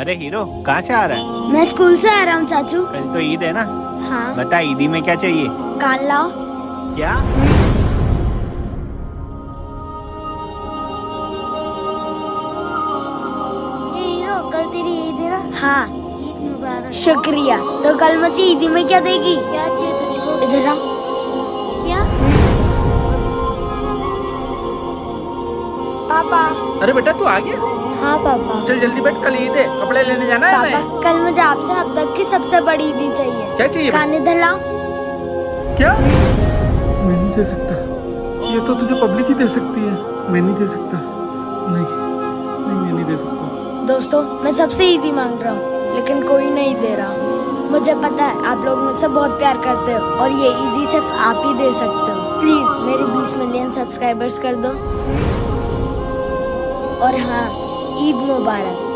अरे हीरो, कहाँ से आ रहा है? मैं स्कूल से आ रहा हूँ चाचू। कल तो ईद है ना। हाँ। बता, ईदी में क्या चाहिए? कान लाओ। क्या? हीरो, कल तेरी ईद है ना? हाँ। ईद मुबारक। शुक्रिया। तो कल मुझे ईदी में क्या देगी? क्या चाहिए तुझको? इधर आओ। क्या? पापा। अरे बेटा तू आ गया? हाँ पापा। चल जल्दी बैठ, कल ईद है, कपड़े लेने जाना है पापा, हमें। कल मुझे आपसे अब तक की सबसे बड़ी ईदी चाहिए। क्या चाहिए? कान इधर लाओ। क्या? मैं नहीं दे सकता, ये तो तुझे पब्लिक ही दे सकती है, मैं नहीं दे सकता। नहीं नहीं, मैं नहीं दे सकता। दोस्तों, मैं सबसे ईदी मांग रहा हूँ, लेकिन कोई नहीं दे रहा। मुझे पता है आप लोग मुझसे बहुत प्यार करते हो और ये ईदी सिर्फ आप ही दे सकते हो। प्लीज मेरे 20 मिलियन सब्सक्राइबर्स कर दो। और हाँ, ईद मुबारक।